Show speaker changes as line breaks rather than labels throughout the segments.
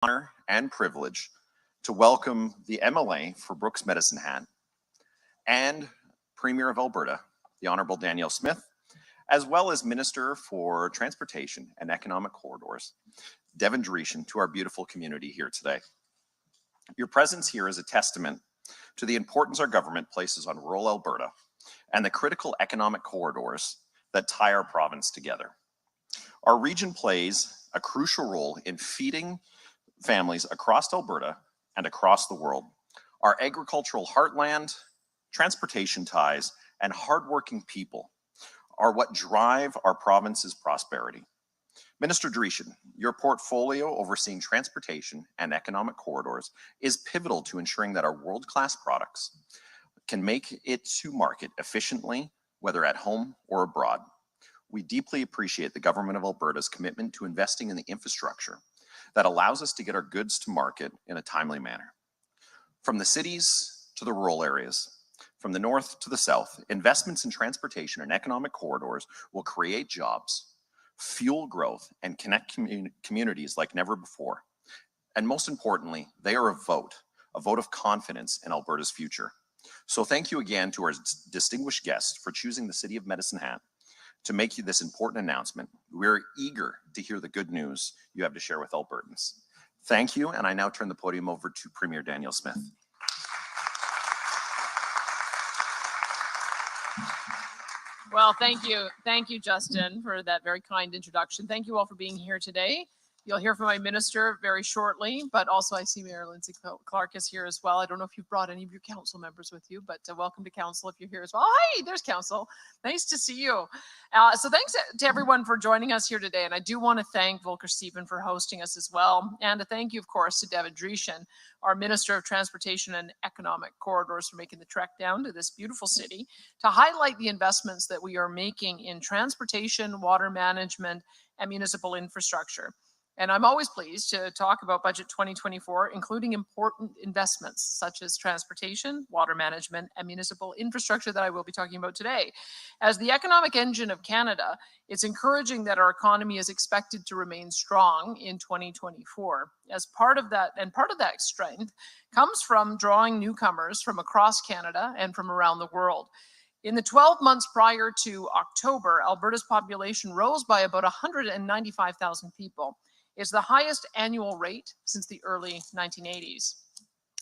honor and privilege to welcome the MLA for Brooks Medicine Hat and Premier of Alberta, the Honorable Danielle Smith, as well as Minister for Transportation and Economic Corridors, Devon Dinning, to our beautiful community here today. Your presence here is a testament to the importance our government places on rural Alberta and the critical economic corridors that tie our province together. Our region plays a crucial role in feeding families across Alberta and across the world. Our agricultural heartland, transportation ties, and hardworking people are what drive our province's prosperity. Minister Dinning, your portfolio overseeing transportation and economic corridors is pivotal to ensuring that our world-class products can make it to market efficiently, whether at home or abroad. We deeply appreciate the Government of Alberta's commitment to investing in the infrastructure that allows us to get our goods to market in a timely manner. From the cities to the rural areas, from the north to the south, investments in transportation and economic corridors will create jobs, fuel growth, and connect communities like never before. And most importantly, they are a vote of confidence in Alberta's future. So thank you again to our distinguished guests for choosing the City of Medicine Hat to make you this important announcement. We're eager to hear the good news you have to share with Albertans. Thank you, and I now turn the podium over to Premier Danielle Smith.
Well, thank you, Justin, for that very kind introduction. Thank you all for being here today. You'll hear from my minister very shortly, but also I see Mayor Lindsay Clark is here as well. I don't know if you've brought any of your council members with you, but welcome to council if you're here as well. Oh, hey, there's council. Nice to see you. So thanks to everyone for joining us here today. And I do want to thank Volker Stephen for hosting us as well. And a thank you, of course, to Devon Dinning, our Minister of Transportation and Economic Corridors, for making the trek down to this beautiful city to highlight the investments that we are making in transportation, water management, and municipal infrastructure. And I'm always pleased to talk about Budget 2024, including important investments such as transportation, water management, and municipal infrastructure that I will be talking about today. As the economic engine of Canada, it's encouraging that our economy is expected to remain strong in 2024. As part of that strength comes from drawing newcomers from across Canada and from around the world. In the 12 months prior to October, Alberta's population rose by about 195,000 people. It's the highest annual rate since the early 1980s.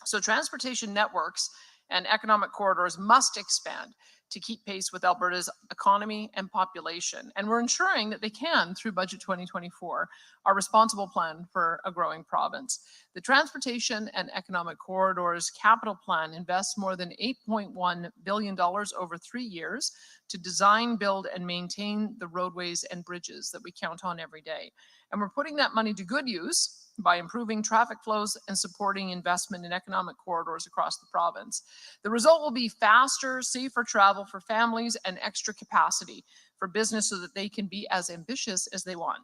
So transportation networks and economic corridors must expand to keep pace with Alberta's economy and population. And we're ensuring that they can through Budget 2024, our responsible plan for a growing province. The Transportation and Economic Corridors Capital Plan invests more than $8.1 billion over 3 years to design, build, and maintain the roadways and bridges that we count on every day. And we're putting that money to good use by improving traffic flows and supporting investment in economic corridors across the province. The result will be faster, safer travel for families and extra capacity for business so that they can be as ambitious as they want.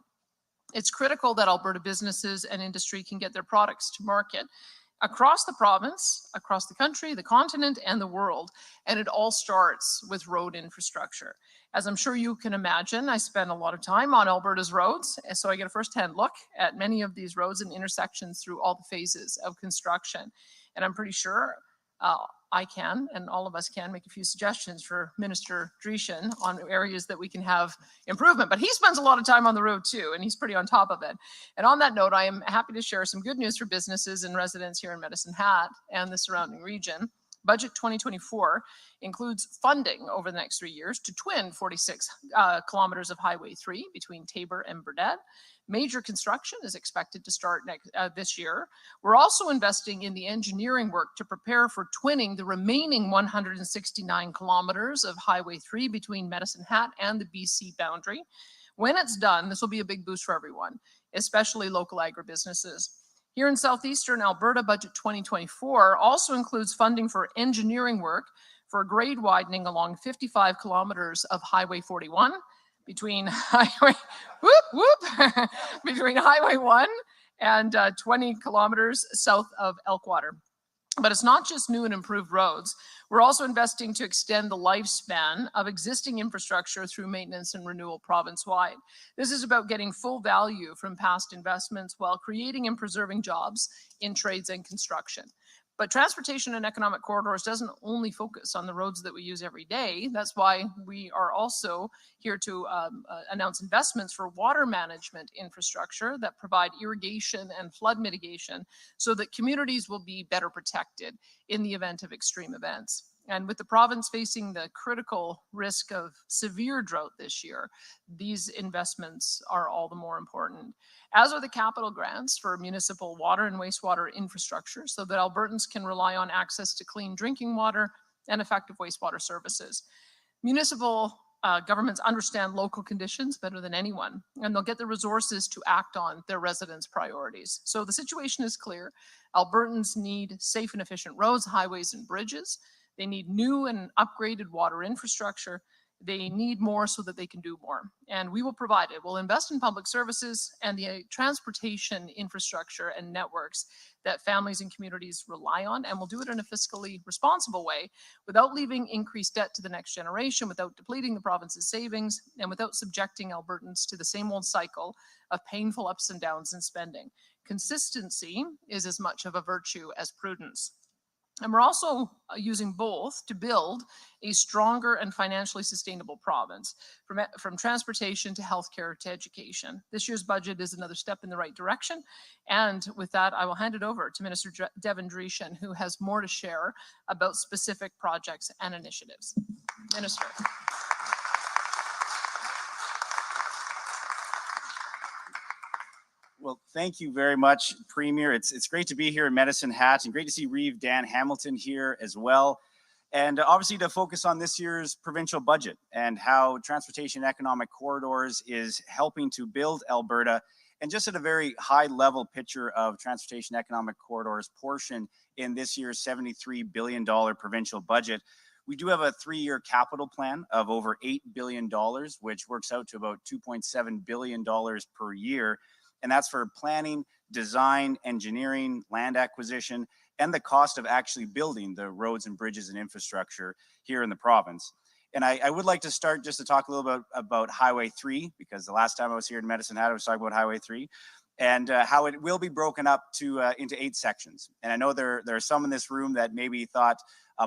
It's critical that Alberta businesses and industry can get their products to market across the province, across the country, the continent, and the world. And it all starts with road infrastructure. As I'm sure you can imagine, I spend a lot of time on Alberta's roads, and so I get a first-hand look at many of these roads and intersections through all the phases of construction. And I'm pretty sure I can, and all of us can, make a few suggestions for Minister Dinning on areas that we can have improvement. But he spends a lot of time on the road too, and he's pretty on top of it. And on that note, I am happy to share some good news for businesses and residents here in Medicine Hat and the surrounding region. Budget 2024 includes funding over the next 3 years to twin 46 kilometers of Highway 3 between Taber and Burdett. Major construction is expected to start this year. We're also investing in the engineering work to prepare for twinning the remaining 169 kilometers of Highway 3 between Medicine Hat and the BC boundary. When it's done, this will be a big boost for everyone, especially local agribusinesses. Here in southeastern Alberta, Budget 2024 also includes funding for engineering work for grade widening along 55 kilometers of Highway 41 between Highway, between Highway 1 and 20 kilometers south of Elkwater. But it's not just new and improved roads. We're also investing to extend the lifespan of existing infrastructure through maintenance and renewal province-wide. This is about getting full value from past investments while creating and preserving jobs in trades and construction. But transportation and economic corridors doesn't only focus on the roads that we use every day. That's why we are also here to announce investments for water management infrastructure that provide irrigation and flood mitigation so that communities will be better protected in the event of extreme events. And with the province facing the critical risk of severe drought this year, these investments are all the more important, as are the capital grants for municipal water and wastewater infrastructure so that Albertans can rely on access to clean drinking water and effective wastewater services. Municipal governments understand local conditions better than anyone, and they'll get the resources to act on their residents' priorities. So the situation is clear. Albertans need safe and efficient roads, highways, and bridges. They need new and upgraded water infrastructure. They need more so that they can do more. And we will provide it. We'll invest in public services and the transportation infrastructure and networks that families and communities rely on, and we'll do it in a fiscally responsible way without leaving increased debt to the next generation, without depleting the province's savings, and without subjecting Albertans to the same old cycle of painful ups and downs in spending. Consistency is as much of a virtue as prudence. And we're also using both to build a stronger and financially sustainable province, from transportation to healthcare to education. This year's budget is another step in the right direction. And with that, I will hand it over to Minister Devon Dinning, who has more to share about specific projects and initiatives. Minister.
Well, thank you very much, Premier. It's great to be here in Medicine Hat, and great to see Reeve Dan Hamilton here as well. And obviously to focus on this year's provincial budget and how transportation economic corridors is helping to build Alberta, and just at a very high level picture of transportation economic corridors portion in this year's $73 billion provincial budget. We do have a 3-year capital plan of over $8 billion, which works out to about $2.7 billion per year. And that's for planning, design, engineering, land acquisition, and the cost of actually building the roads and bridges and infrastructure here in the province. And I would like to start just to talk a little bit about Highway 3, because the last time I was here in Medicine Hat, I was talking about Highway 3, and how it will be broken up to into 8 sections. And I know there are some in this room that maybe thought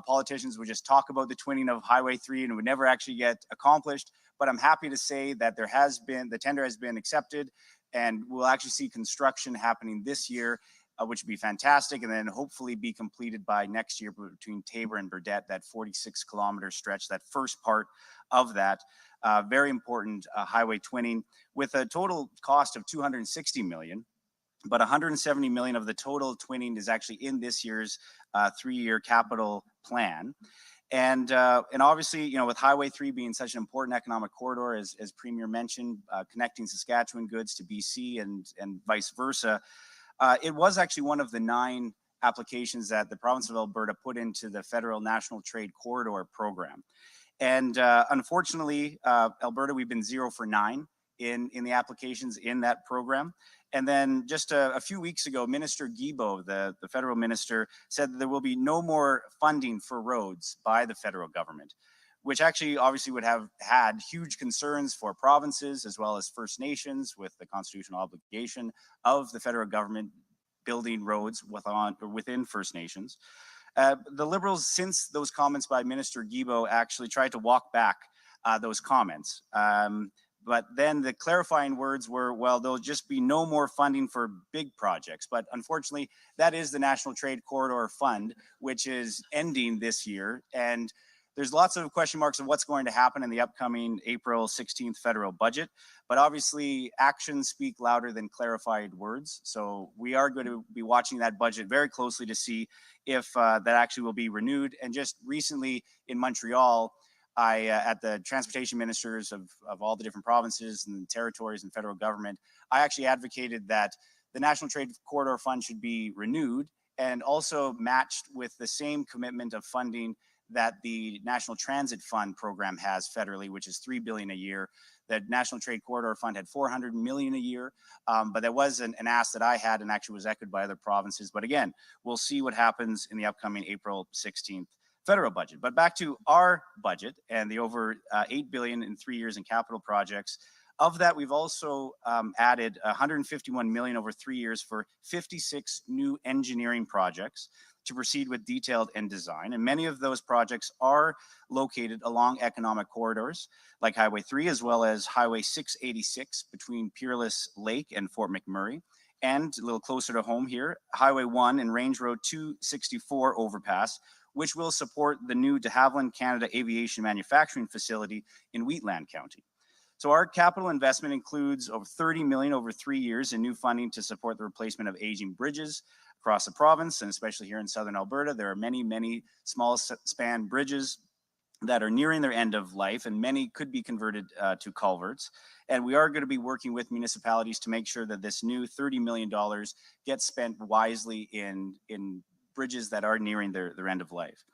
politicians would just talk about the twinning of Highway 3 and it would never actually get accomplished. But I'm happy to say that the tender has been accepted, and we'll actually see construction happening this year, which would be fantastic, and then hopefully be completed by next year between Taber and Burdett, that 46-kilometer stretch, that first part of that. Very important highway twinning with a total cost of $260 million, but $170 million of the total twinning is actually in this year's 3-year capital plan. And obviously, you know, with Highway 3 being such an important economic corridor, as Premier mentioned, connecting Saskatchewan goods to BC and vice versa, it was actually one of the 9 applications that the province of Alberta put into the Federal National Trade Corridor program. And unfortunately, Alberta, we've been 0 for 9 in the applications in that program. And then just a few weeks ago, Minister Guilbeault, the federal minister, said that there will be no more funding for roads by the federal government, which actually obviously would have had huge concerns for provinces as well as First Nations, with the constitutional obligation of the federal government building roads within First Nations. The Liberals, since those comments by Minister Guilbeault, actually tried to walk back those comments. But then the clarifying words were, well, there'll just be no more funding for big projects. But unfortunately, that is the National Trade Corridor Fund, which is ending this year. And there's lots of question marks of what's going to happen in the upcoming April 16th federal budget. But obviously, actions speak louder than clarified words. So we are going to be watching that budget very closely to see if that actually will be renewed. And just recently in Montreal, at the transportation ministers of all the different provinces and territories and federal government, I actually advocated that the National Trade Corridor Fund should be renewed and also matched with the same commitment of funding that the National Transit Fund program has federally, which is $3 billion a year. The National Trade Corridor Fund had $400 million a year, but that was an ask that I had and actually was echoed by other provinces. But again, we'll see what happens in the upcoming April 16th federal budget. But back to our budget and the over $8 billion in 3 years in capital projects. Of that, we've also added $151 million over 3 years for 56 new engineering projects to proceed with detailed end design. And many of those projects are located along economic corridors like Highway 3, as well as Highway 686 between Peerless Lake and Fort McMurray. And a little closer to home here, Highway 1 and Range Road 264 overpass, which will support the new de Havilland Canada Aviation Manufacturing Facility in Wheatland County. So our capital investment includes over $30 million over 3 years in new funding to support the replacement of aging bridges across the province, and especially here in southern Alberta. There are many small span bridges that are nearing their end of life, and many could be converted to culverts. And we are going to be working with municipalities to make sure that this new $30 million gets spent wisely in bridges that are nearing their end of life.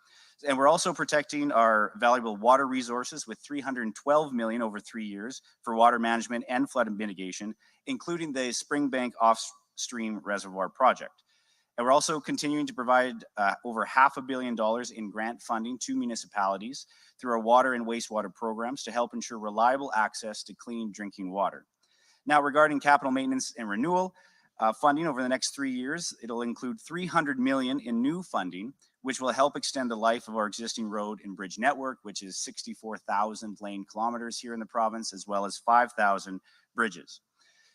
And we're also protecting our valuable water resources with $312 million over 3 years for water management and flood mitigation, including the Springbank Offstream Reservoir project. And we're also continuing to provide over $500 million in grant funding to municipalities through our water and wastewater programs to help ensure reliable access to clean drinking water. Now, regarding capital maintenance and renewal funding over the next 3 years, it'll include $300 million in new funding, which will help extend the life of our existing road and bridge network, which is 64,000 lane kilometers here in the province, as well as 5,000 bridges.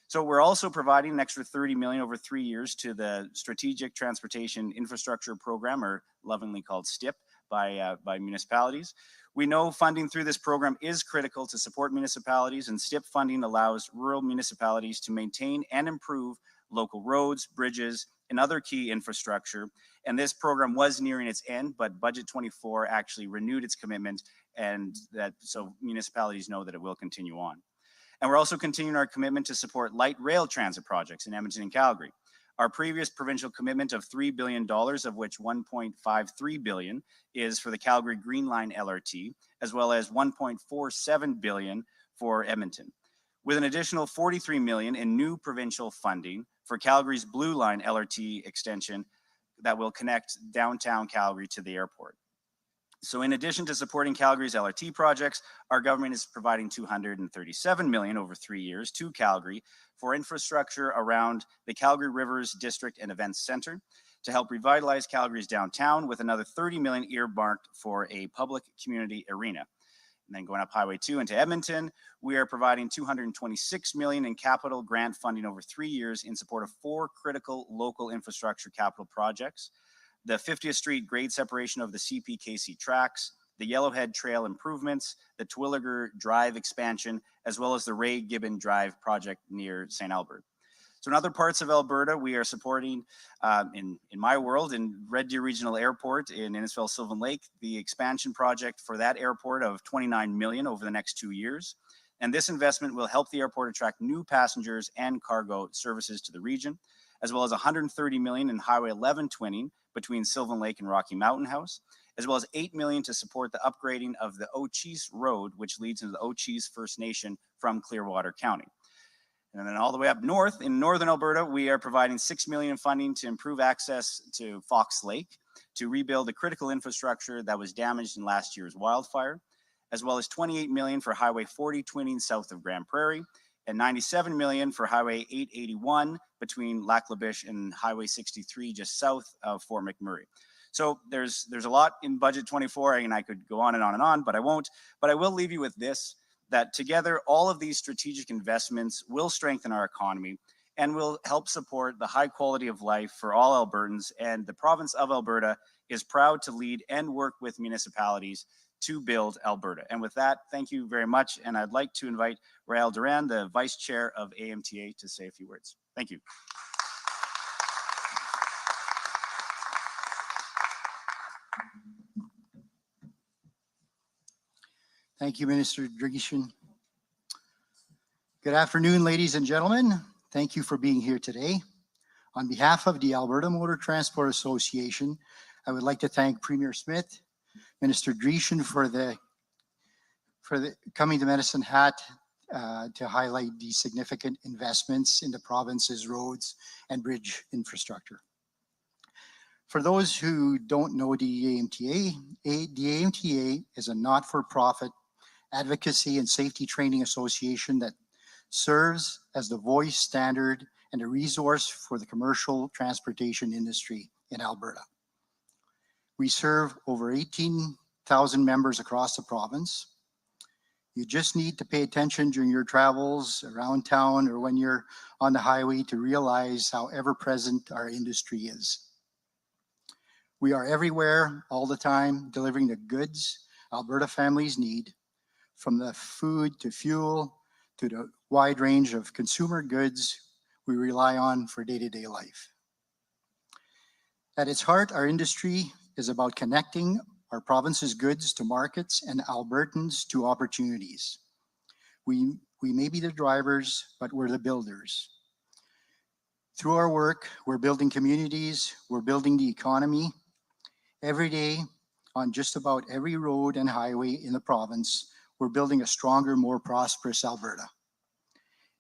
So we're also providing an extra $30 million over 3 years to the Strategic Transportation Infrastructure Program, or lovingly called STIP, by municipalities. We know funding through this program is critical to support municipalities, and STIP funding allows rural municipalities to maintain and improve local roads, bridges, and other key infrastructure. And this program was nearing its end, but Budget 24 actually renewed its commitment, and that so municipalities know that it will continue on. And we're also continuing our commitment to support light rail transit projects in Edmonton and Calgary. Our previous provincial commitment of $3 billion, of which $1.53 billion is for the Calgary Green Line LRT, as well as $1.47 billion for Edmonton, with an additional $43 million in new provincial funding for Calgary's Blue Line LRT extension that will connect downtown Calgary to the airport. So in addition to supporting Calgary's LRT projects, our government is providing $237 million over 3 years to Calgary for infrastructure around the Calgary Rivers District and Events Center to help revitalize Calgary's downtown, with another $30 million earmarked for a public community arena. And then going up Highway 2 into Edmonton, we are providing $226 million in capital grant funding over 3 years in support of 4 critical local infrastructure capital projects: the 50th Street grade separation of the CPKC tracks, the Yellowhead Trail improvements, the Twilliger Drive expansion, as well as the Ray Gibbon Drive project near St. Albert. So in other parts of Alberta, we are supporting, in my world, in Red Deer Regional Airport in Innisfil Sylvan Lake, the expansion project for that airport of $29 million over the next 2 years. And this investment will help the airport attract new passengers and cargo services to the region, as well as $130 million in Highway 11 twinning between Sylvan Lake and Rocky Mountain House, as well as $8 million to support the upgrading of the Ochese Road, which leads into the Ochese First Nation from Clearwater County. And then all the way up north, in northern Alberta, we are providing $6 million in funding to improve access to Fox Lake, to rebuild the critical infrastructure that was damaged in last year's wildfire, as well as $28 million for Highway 40 twinning south of Grand Prairie, and $97 million for Highway 881 between Lac La Biche and Highway 63 just south of Fort McMurray. So there's a lot in Budget 24, and I could go on and on and on, but I won't. But I will leave you with this, that together all of these strategic investments will strengthen our economy and will help support the high quality of life for all Albertans. And the province of Alberta is proud to lead and work with municipalities to build Alberta. And with that, thank you very much. And I'd like to invite Rael Duran, the Vice Chair of AMTA, to say a few words. Thank you.
Thank you, Minister Drigishin. Good afternoon, ladies and gentlemen. Thank you for being here today. On behalf of the Alberta Motor Transport Association, I would like to thank Premier Smith, Minister Drigishin for the coming to Medicine Hat to highlight the significant investments in the province's roads and bridge infrastructure. For those who don't know the AMTA, the AMTA is a not-for-profit advocacy and safety training association that serves as the voice, standard, and a resource for the commercial transportation industry in Alberta. We serve over 18,000 members across the province. You just need to pay attention during your travels around town or when you're on the highway to realize how ever-present our industry is. We are everywhere, all the time, delivering the goods Alberta families need, from the food to fuel to the wide range of consumer goods we rely on for day-to-day life. At its heart, our industry is about connecting our province's goods to markets and Albertans to opportunities. We may be the drivers, but we're the builders. Through our work, we're building communities, we're building the economy. Every day, on just about every road and highway in the province, we're building a stronger, more prosperous Alberta.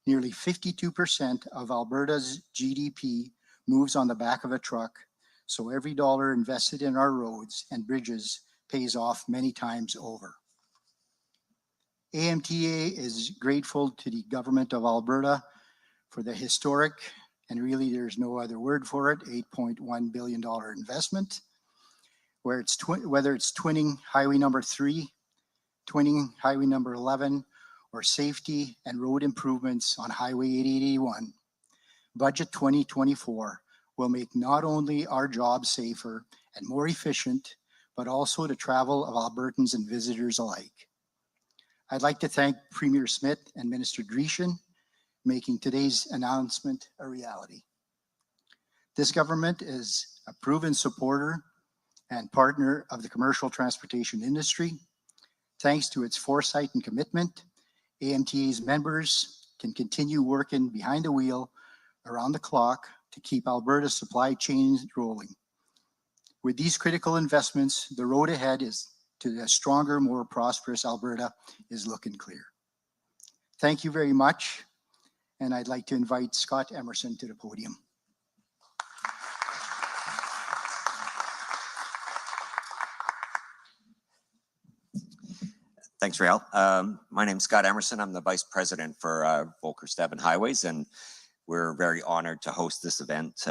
Nearly 52% of Alberta's GDP moves on the back of a truck, so every dollar invested in our roads and bridges pays off many times over. AMTA is grateful to the Government of Alberta for the historic, and really there's no other word for it, $8.1 billion investment, whether it's twinning Highway number 3, twinning Highway number 11, or safety and road improvements on Highway 8881. Budget 2024 will make not only our jobs safer and more efficient, but also the travel of Albertans and visitors alike. I'd like to thank Premier Smith and Minister Dreeshen making today's announcement a reality. This government is a proven supporter and partner of the commercial transportation industry. Thanks to its foresight and commitment, AMTA's members can continue working behind the wheel around the clock to keep Alberta's supply chains rolling. With these critical investments, the road ahead is to a stronger, more prosperous Alberta is looking clear. Thank you very much, and I'd like to invite Scott Emerson to the podium.
Thanks, Rael. My name's Scott Emerson. I'm the Vice President for Volker Devon Highways, and we're very honored to host this event.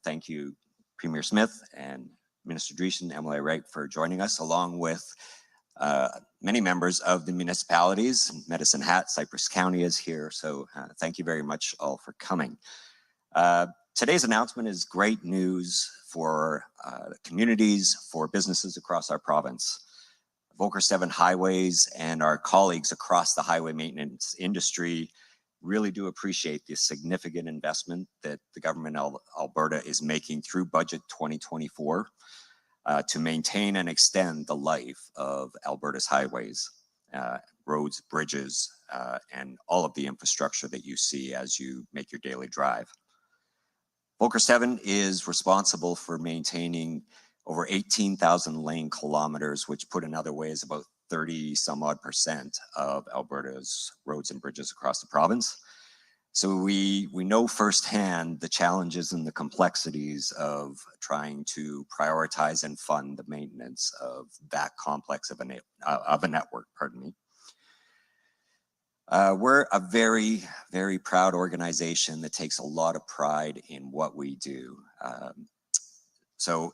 Thank you, Premier Smith and Minister Dreeshen, Emily Wright, for joining us, along with many members of the municipalities. Medicine Hat, Cypress County is here, so thank you very much all for coming. Today's announcement is great news for communities, for businesses across our province. Volker Devon Highways and our colleagues across the highway maintenance industry really do appreciate the significant investment that the government of Alberta is making through Budget 2024 to maintain and extend the life of Alberta's highways, roads, bridges, and all of the infrastructure that you see as you make your daily drive. Volker Devon is responsible for maintaining over 18,000 lane kilometers, which put another way is about 30-some-odd% of Alberta's roads and bridges across the province. So we know firsthand the challenges and the complexities of trying to prioritize and fund the maintenance of that complex of a network, pardon me. We're a very, very proud organization that takes a lot of pride in what we do. So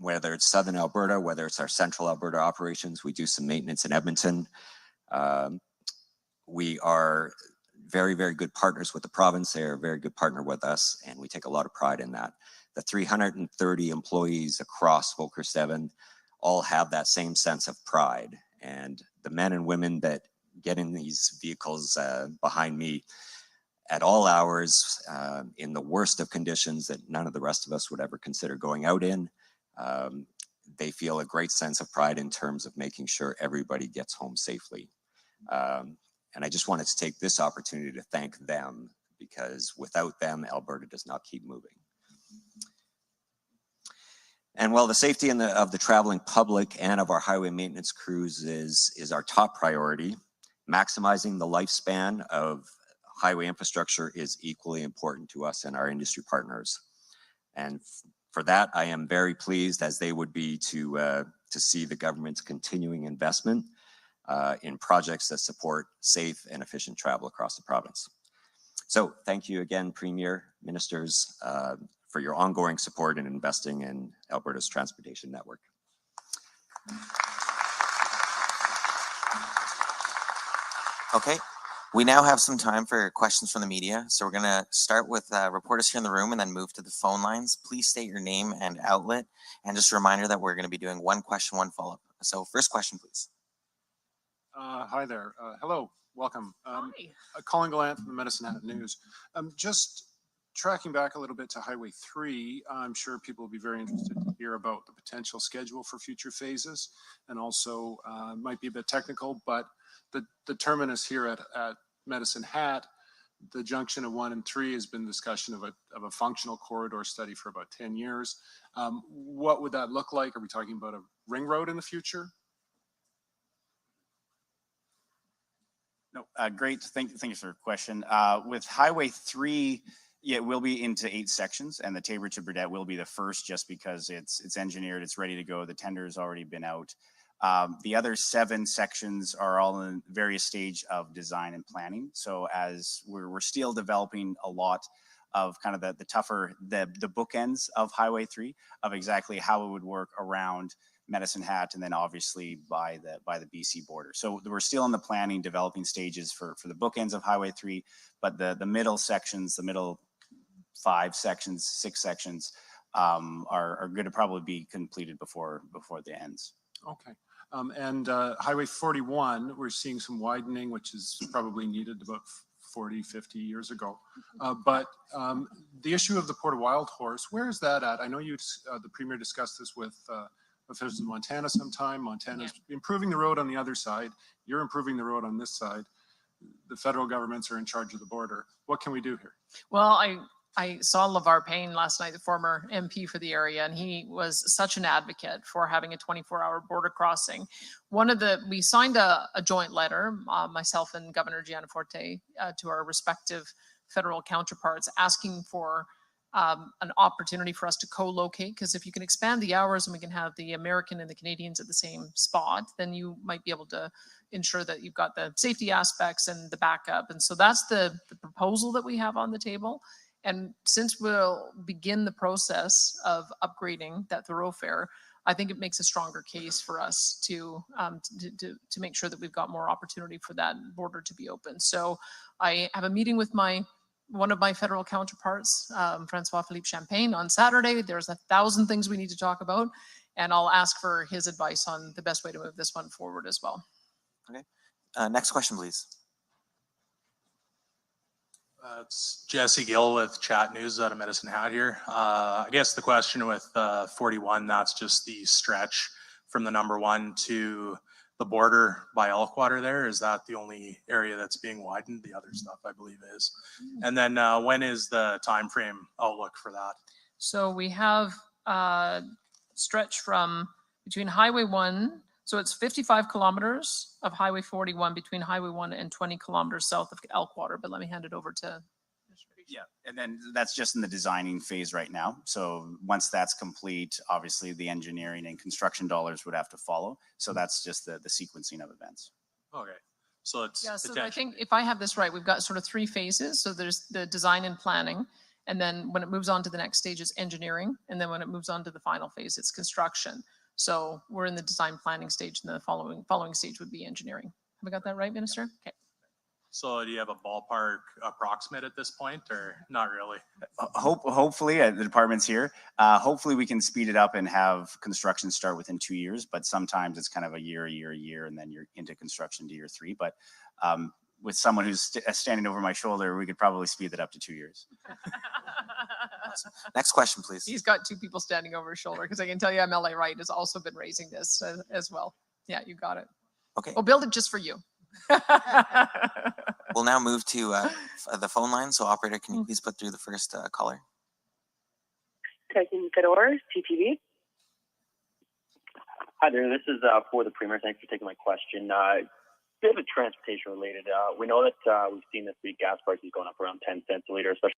whether it's Southern Alberta, whether it's our Central Alberta operations, we do some maintenance in Edmonton. We are very, very good partners with the province. They're a very good partner with us, and we take a lot of pride in that. The 330 employees across Volker Devon all have that same sense of pride. And the men and women that get in these vehicles behind me at all hours, in the worst of conditions that none of the rest of us would ever consider going out in, they feel a great sense of pride in terms of making sure everybody gets home safely. And I just wanted to take this opportunity to thank them, because without them, Alberta does not keep moving. And while the safety of the traveling public and of our highway maintenance crews is our top priority, maximizing the lifespan of highway infrastructure is equally important to us and our industry partners. And for that, I am very pleased, as they would be, to see the government's continuing investment in projects that support safe and efficient travel across the province. So thank you again, Premier, Ministers, for your ongoing support in investing in Alberta's transportation network.
Okay, we now have some time for questions from the media. So we're gonna start with reporters here in the room and then move to the phone lines. Please state your name and outlet. And just a reminder that we're gonna be doing one question, one follow-up. So first question, please.
Hi there. Hello, welcome.
Hi.
Colin Gallant from the Medicine Hat News. Just tracking back a little bit to Highway 3, I'm sure people will be very interested to hear about the potential schedule for future phases, and also might be a bit technical, but the terminus here at Medicine Hat, the junction of 1 and 3 has been discussion of a functional corridor study for about 10 years. What would that look like? Are we talking about a ring road in the future?
No, great. Thank you for your question. With Highway 3, yeah, it will be into 8 sections, and the Taber to Burdett will be the first, just because it's engineered, it's ready to go. The tender has already been out. The other 7 sections are all in various stage of design and planning. So as we're still developing a lot of kind of the tougher, the bookends of Highway 3, of exactly how it would work around Medicine Hat, and then obviously by the BC border. So we're still in the planning, developing stages for the bookends of Highway 3, but the middle sections, the middle 5 sections, 6 sections are going to probably be completed before the ends.
Okay. And Highway 41, we're seeing some widening, which is probably needed about 40, 50 years ago. But the issue of the Port of Wildhorse, where is that at? I know the Premier discussed this with officials in Montana sometime. Montana's improving the road on the other side. You're improving the road on this side. The federal governments are in charge of the border. What can we do here?
Well, I saw LeVar Payne last night, the former MP for the area, and he was such an advocate for having a 24-hour border crossing. We signed a joint letter, myself and Governor Giannaforte, to our respective federal counterparts, asking for an opportunity for us to co-locate, because if you can expand the hours and we can have the American and the Canadians at the same spot, then you might be able to ensure that you've got the safety aspects and the backup. And so that's the proposal that we have on the table. And since we'll begin the process of upgrading that thoroughfare, I think it makes a stronger case for us to make sure that we've got more opportunity for that border to be open. So I have a meeting with one of my federal counterparts, Francois Philippe Champagne, on Saturday. There's 1,000 things we need to talk about, and I'll ask for his advice on the best way to move this one forward as well.
Okay. Next question, please.
It's Jesse Gill with Chat News out of Medicine Hat here. I guess the question with 41, that's just the stretch from the number 1 to the border by Elkwater there. Is that the only area that's being widened? The other stuff, I believe, is. And then when is the time frame outlook for that?
So we have a stretch from between Highway 1, so it's 55 kilometers of Highway 41 between Highway 1 and 20 kilometers south of Elkwater. But let me hand it over to.
Yeah, and then that's just in the designing phase right now. So once that's complete, obviously the engineering and construction dollars would have to follow. So that's just the sequencing of events.
Okay, so it's
so I think if I have this right, we've got sort of 3 phases. So there's the design and planning, and then when it moves on to the next stage, it's engineering, and then when it moves on to the final phase, it's construction. So we're in the design planning stage, and the following stage would be engineering. Have I got that right, Minister? Okay.
So do you have a ballpark approximate at this point, or not really?
Hopefully, the department's here. Hopefully we can speed it up and have construction start within 2 years, but sometimes it's kind of a year, and then you're into construction to year 3. But with someone who's standing over my shoulder, we could probably speed that up to 2 years.
Awesome. Next question, please.
He's got 2 people standing over his shoulder, because I can tell you MLA Wright has also been raising this as well. Yeah, you got it.
Okay.
We'll build it just for you.
We'll now move to the phone line. So operator, can you please put through the first caller?
Tyson Fedor, CTV. Hi there, this is for the Premier. Thanks for taking my question.
bit of transportation related. We know that we've seen this week gas prices going up around 10 cents a liter, especially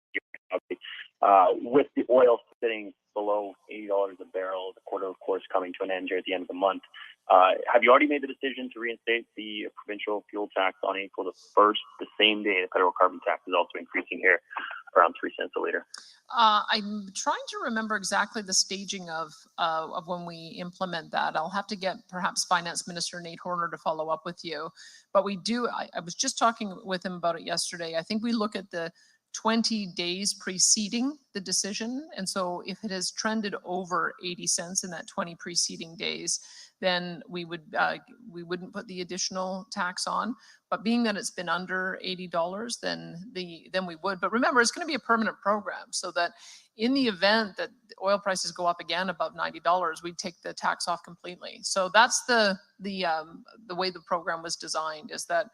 with the oil sitting below $80 a barrel, the quarter, of course, coming to an end here at the end of the month. Have you already made the decision to reinstate the provincial fuel tax on April the 1st, the same day the federal carbon tax is also increasing here around 3 cents a liter?
I'm trying to remember exactly the staging of when we implement that. I'll have to get perhaps Finance Minister Nate Horner to follow up with you. But we do, I was just talking with him about it yesterday. I think we look at the 20 days preceding the decision. And so if it has trended over 80 cents in that 20 preceding days, then we wouldn't put the additional tax on. But being that it's been under $80, then we would. But remember, it's going to be a permanent program, so that in the event that oil prices go up again above $90, we take the tax off completely. So that's the way the program was designed, is that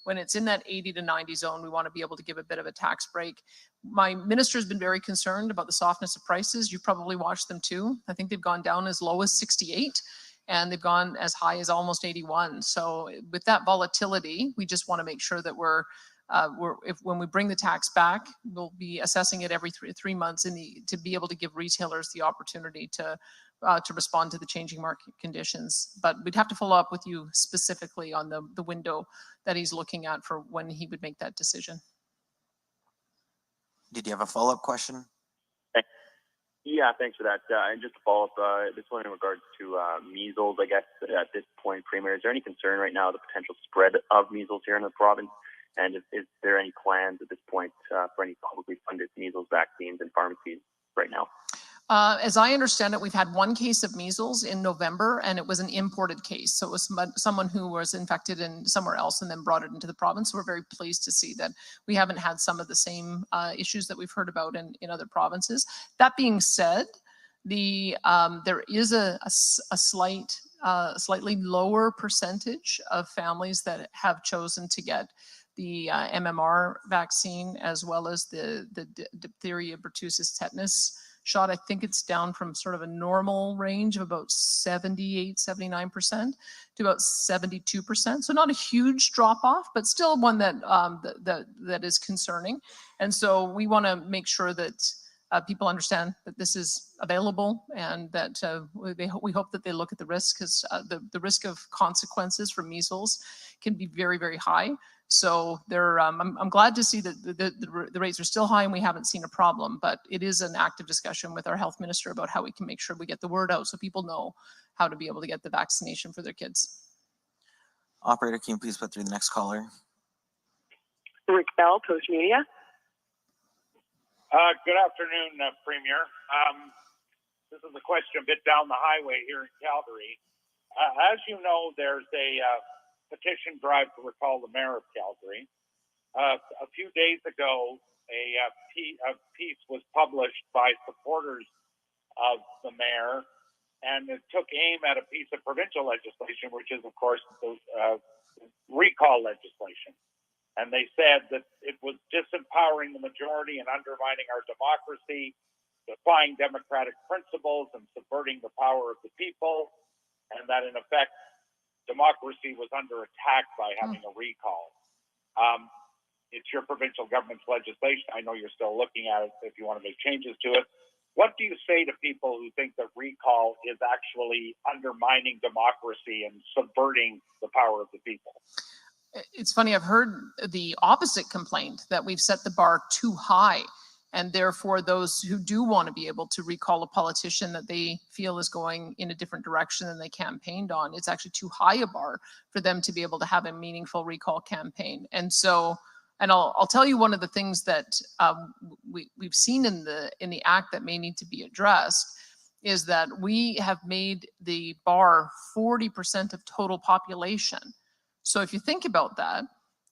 when it's in that 80 to 90 zone, we want to be able to give a bit of a tax break. My minister has been very concerned about the softness of prices. You probably watched them too. I think they've gone down as low as 68. And they've gone as high as almost 81. So with that volatility, we just want to make sure that when we bring the tax back, we'll be assessing it every three months to be able to give retailers the opportunity to respond to the changing market conditions. But we'd have to follow up with you specifically on the window that he's looking at for when he would make that decision.
Did you have a follow-up question?
Yeah, thanks for that. And just to follow up, this one in regards to measles, I guess, at this point, Premier, is there any concern right now the potential spread of measles here in the province? And is there any plans at this point for any publicly funded measles vaccines in pharmacies right now?
As I understand it, we've had one case of measles in November, and it was an imported case. So it was someone who was infected in somewhere else and then brought it into the province. So we're very pleased to see that we haven't had some of the same issues that we've heard about in other provinces. That being said, there is a slightly lower percentage of families that have chosen to get the MMR vaccine, as well as the diphtheria, pertussis, tetanus shot. I think it's down from sort of a normal range of about 78, 79% to about 72%. So not a huge drop off, but still one that is concerning. And so we want to make sure that people understand that this is available, and that we hope that they look at the risk, because the risk of consequences from measles can be very, very high. So I'm glad to see that the rates are still high and we haven't seen a problem, but it is an active discussion with our health minister about how we can make sure we get the word out so people know how to be able to get the vaccination for their kids.
Operator, can you please put through the next caller?
Rick Bell, Post Media.
Good afternoon, Premier. This is a question a bit down the highway here in Calgary. As you know, there's a petition drive to recall the mayor of Calgary. A few days ago, a piece was published by supporters of the mayor, and it took aim at a piece of provincial legislation, which is, of course, the recall legislation. And they said that it was disempowering the majority and undermining our democracy, defying democratic principles and subverting the power of the people, and that, in effect, democracy was under attack by having a recall. It's your provincial government's legislation. I know you're still looking at it if you want to make changes to it. What do you say to people who think that recall is actually undermining democracy and subverting the power of the people?
It's funny, I've heard the opposite complaint, that we've set the bar too high, and therefore those who do want to be able to recall a politician that they feel is going in a different direction than they campaigned on, it's actually too high a bar for them to be able to have a meaningful recall campaign. And so, and I'll tell you one of the things that we've seen in the act that may need to be addressed is that we have made the bar 40% of total population. So if you think about that,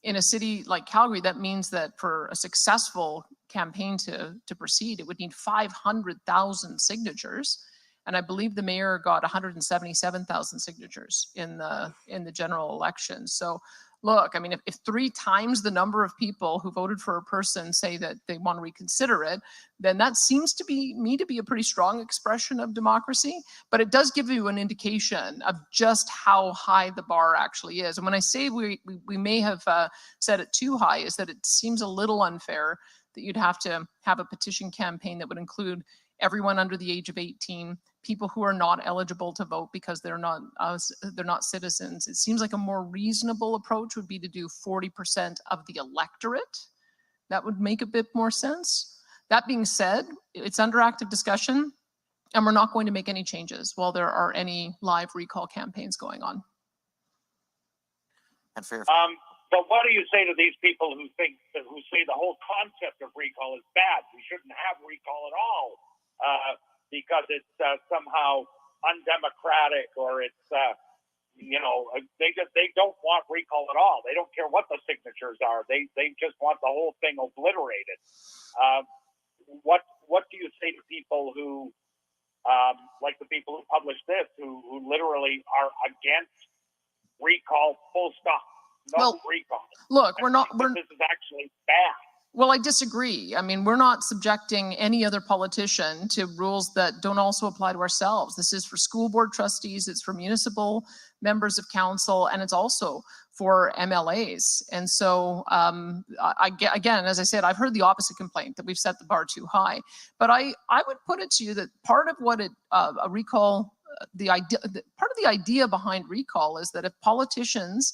in a city like Calgary, that means that for a successful campaign to proceed, it would need 500,000 signatures. And I believe the mayor got 177,000 signatures in the general election. So look, I mean, if 3 times the number of people who voted for a person say that they want to reconsider it, then that seems to be a pretty strong expression of democracy. But it does give you an indication of just how high the bar actually is. And when I say we may have set it too high, is that it seems a little unfair that you'd have to have a petition campaign that would include everyone under the age of 18, people who are not eligible to vote because they're not citizens. It seems like a more reasonable approach would be to do 40% of the electorate. That would make a bit more sense. That being said, it's under active discussion, and we're not going to make any changes while there are any live recall campaigns going on.
And fair.
But what do you say to these people who say the whole concept of recall is bad? We shouldn't have recall at all because it's somehow undemocratic, or it's they don't want recall at all. They don't care what the signatures are. They just want the whole thing obliterated. What do you say to people who like the people who published this, who literally are against recall full stop? No recall.
Look,
this is actually bad.
Well, I disagree. I mean, we're not subjecting any other politician to rules that don't also apply to ourselves. This is for school board trustees, it's for municipal members of council, and it's also for MLAs. And so, again, as I said, I've heard the opposite complaint, that we've set the bar too high. But I would put it to you that part of what a recall, part of the idea behind recall is that if politicians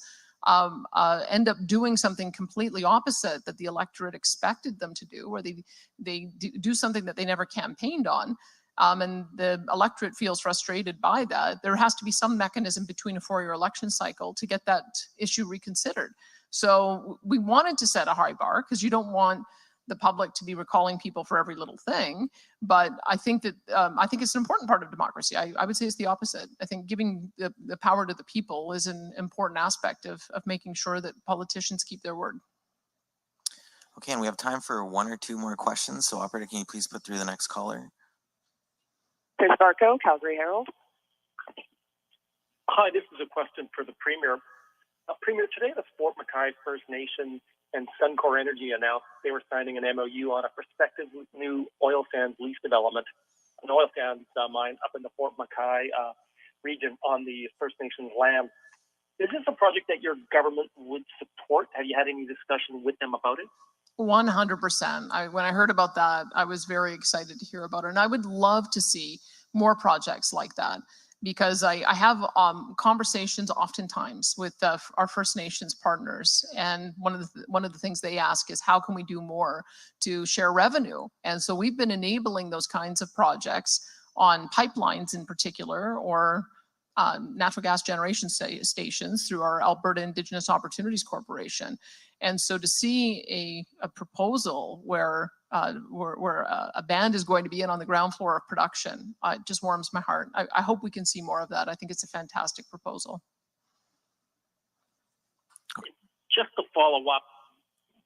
end up doing something completely opposite that the electorate expected them to do, or they do something that they never campaigned on, and the electorate feels frustrated by that, there has to be some mechanism between a 4-year election cycle to get that issue reconsidered. So we wanted to set a high bar because you don't want the public to be recalling people for every little thing. But I think that it's an important part of democracy. I would say it's the opposite. I think giving the power to the people is an important aspect of making sure that politicians keep their word.
Okay, and we have time for 1 or 2 more questions. So operator, can you please put through the next caller?
Chris Barco, Calgary Herald.
Hi, this is a question for the Premier. Premier, today the Fort McKay First Nation and Suncor Energy announced they were signing an MOU on a prospective new oil sands lease development, an oil sands mine up in the Fort McKay region on the First Nations land. Is this a project that your government would support? Have you had any discussion with them about it?
100%. When I heard about that, I was very excited to hear about it. And I would love to see more projects like that, because I have conversations oftentimes with our First Nations partners, and one of the things they ask is, how can we do more to share revenue? And so we've been enabling those kinds of projects on pipelines in particular, or natural gas generation stations through our Alberta Indigenous Opportunities Corporation. And so to see a proposal where a band is going to be in on the ground floor of production, it just warms my heart. I hope we can see more of that. I think it's a fantastic proposal.
Just to follow up,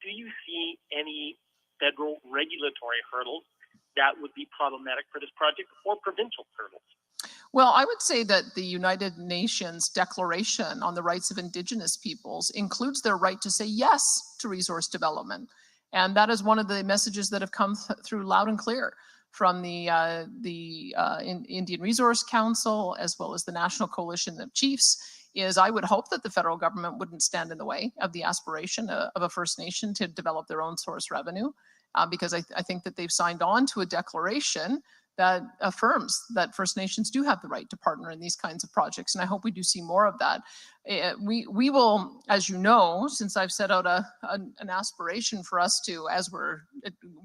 do you see any federal regulatory hurdles that would be problematic for this project, or provincial hurdles?
Well, I would say that the United Nations Declaration on the Rights of Indigenous Peoples includes their right to say yes to resource development. And that is one of the messages that have come through loud and clear from the Indian Resource Council, as well as the National Coalition of Chiefs, is I would hope that the federal government wouldn't stand in the way of the aspiration of a First Nation to develop their own source revenue, because I think that they've signed on to a declaration that affirms that First Nations do have the right to partner in these kinds of projects. And I hope we do see more of that. We will, as you know, since I've set out an aspiration for us to, as we're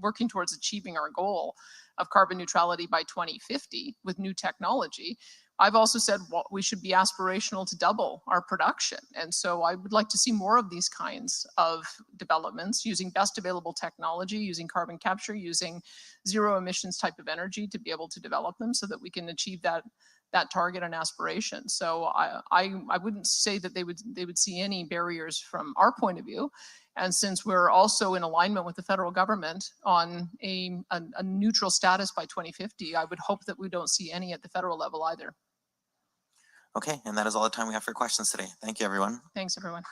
working towards achieving our goal of carbon neutrality by 2050 with new technology, I've also said we should be aspirational to double our production. And so I would like to see more of these kinds of developments using best available technology, using carbon capture, using zero emissions type of energy to be able to develop them so that we can achieve that target and aspiration. So I wouldn't say that they would see any barriers from our point of view. And since we're also in alignment with the federal government on a neutral status by 2050, I would hope that we don't see any at the federal level either.
Okay, and that is all the time we have for questions today. Thank you, everyone.
Thanks, everyone.